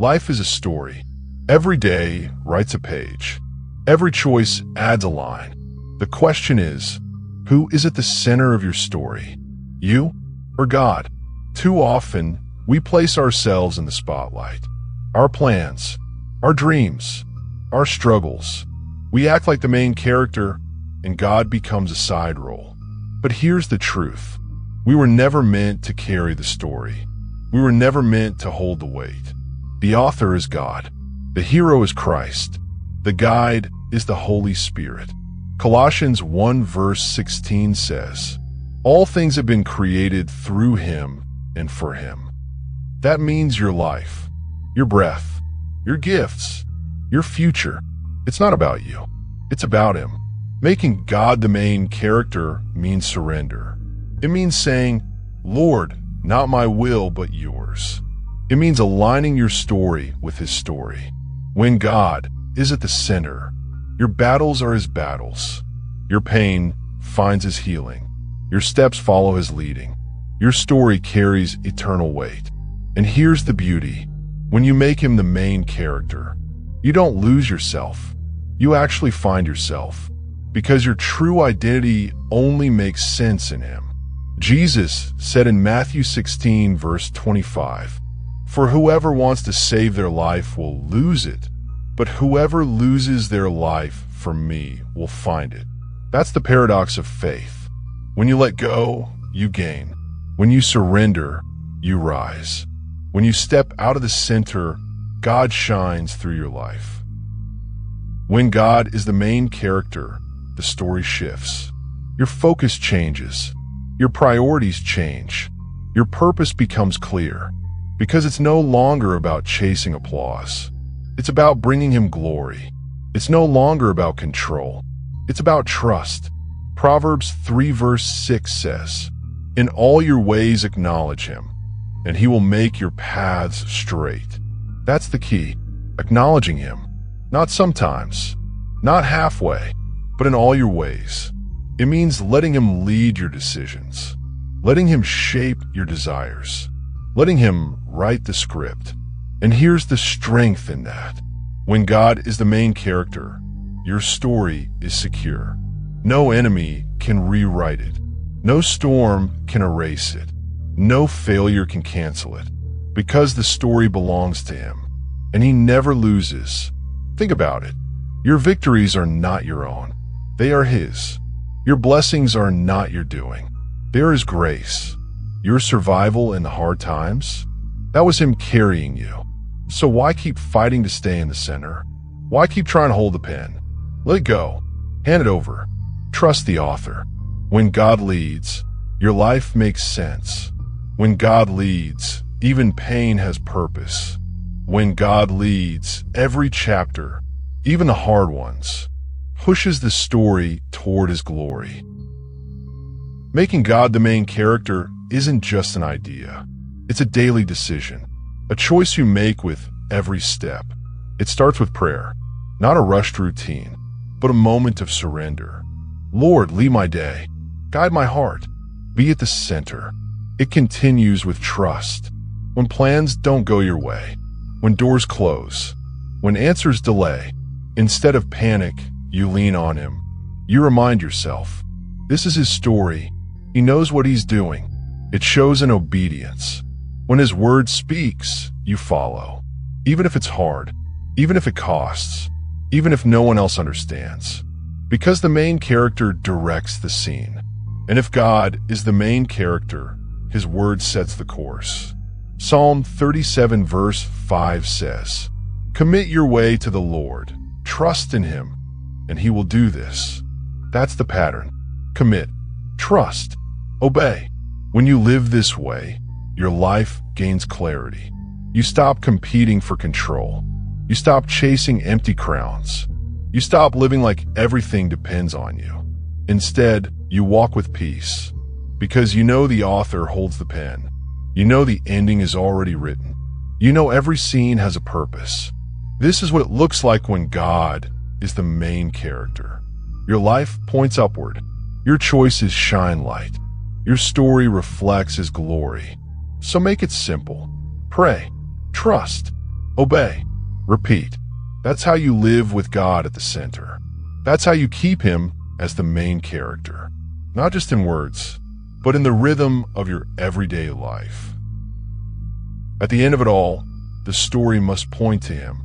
Life is a story. Every day writes a page. Every choice adds a line. The question is, who is at the center of your story? You or God? Too often, we place ourselves in the spotlight. Our plans, our dreams, our struggles. We act like the main character, and God becomes a side role. But here's the truth. We were never meant to carry the story. We were never meant to hold the weight. The author is God. The hero is Christ. The guide is the Holy Spirit. Colossians 1 verse 16 says, "All things have been created through him and for him." That means your life, your breath, your gifts, your future. It's not about you. It's about him. Making God the main character means surrender. It means saying, "Lord, not my will, but yours." It means aligning your story with his story. When God is at the center, your battles are his battles. Your pain finds his healing. Your steps follow his leading. Your story carries eternal weight. And here's the beauty. When you make him the main character, you don't lose yourself. You actually find yourself, because your true identity only makes sense in him. Jesus said in Matthew 16 verse 25, "For whoever wants to save their life will lose it, but whoever loses their life for me will find it." That's the paradox of faith. When you let go, you gain. When you surrender, you rise. When you step out of the center, God shines through your life. When God is the main character, the story shifts. Your focus changes. Your priorities change. Your purpose becomes clear, because it's no longer about chasing applause. It's about bringing him glory. It's no longer about control. It's about trust. Proverbs 3 verse 6 says, "In all your ways acknowledge him, and he will make your paths straight." That's the key. Acknowledging him. Not sometimes, not halfway, but in all your ways. It means letting him lead your decisions, letting him shape your desires, letting him write the script. And here's the strength in that. When God is the main character, your story is secure. No enemy can rewrite it. No storm can erase it. No failure can cancel it, because the story belongs to him, and he never loses. Think about it. Your victories are not your own. They are his. Your blessings are not your doing. There is grace. Your survival in the hard times, that was him carrying you. So why keep fighting to stay in the center? Why keep trying to hold the pen? Let it go. Hand it over. Trust the author. When God leads, your life makes sense. When God leads, even pain has purpose. When God leads, every chapter, even the hard ones, pushes the story toward his glory. Making God the main character isn't just an idea. It's a daily decision, a choice you make with every step. It starts with prayer, not a rushed routine, but a moment of surrender. Lord, lead my day. Guide my heart. Be at the center. It continues with trust. When plans don't go your way, when doors close, when answers delay, instead of panic, you lean on him. You remind yourself, this is his story. He knows what he's doing. It shows in obedience. When his word speaks, you follow. Even if it's hard, even if it costs, even if no one else understands. Because the main character directs the scene. And if God is the main character, his word sets the course. Psalm 37 verse 5 says, "Commit your way to the Lord. Trust in him, and he will do this." That's the pattern. Commit, trust, obey. When you live this way, your life gains clarity. You stop competing for control. You stop chasing empty crowns. You stop living like everything depends on you. Instead, you walk with peace, because you know the author holds the pen. You know the ending is already written. You know every scene has a purpose. This is what it looks like when God is the main character. Your life points upward. Your choices shine light. Your story reflects his glory. So make it simple. Pray, trust, Obey. Repeat. That's how you live with God at the center. That's how you keep him as the main character. Not just in words, but in the rhythm of your everyday life. At the end of it all, the story must point to him.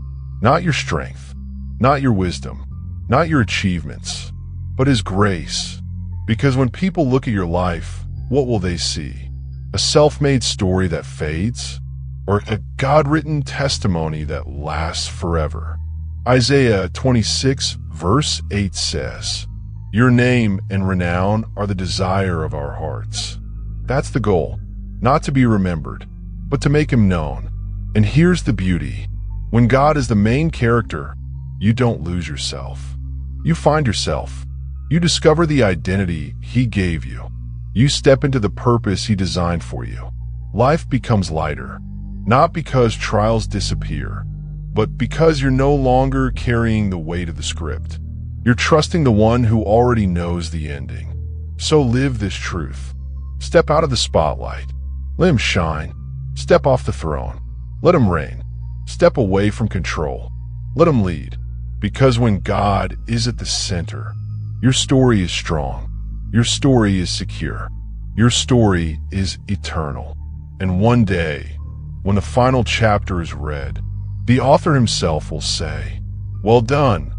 Not your strength, not your wisdom, not your achievements, but his grace. Because when people look at your life, what will they see? A self-made story that fades? Or a God-written testimony that lasts forever? Isaiah 26 verse 8 says, "Your name and renown are the desire of our hearts." That's the goal, not to be remembered, but to make him known. And here's the beauty. When God is the main character, you don't lose yourself. You find yourself. You discover the identity he gave you. You step into the purpose he designed for you. Life becomes lighter, not because trials disappear, but because you're no longer carrying the weight of the script. You're trusting the one who already knows the ending. So live this truth. Step out of the spotlight. Let him shine. Step off the throne. Let him reign. Step away from control. Let him lead. Because when God is at the center, your story is strong. Your story is secure. Your story is eternal. And one day, when the final chapter is read, the author himself will say, "Well done,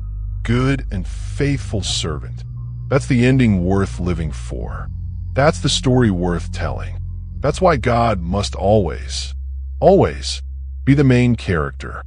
good and faithful servant." That's the ending worth living for. That's the story worth telling. That's why God must always, always be the main character.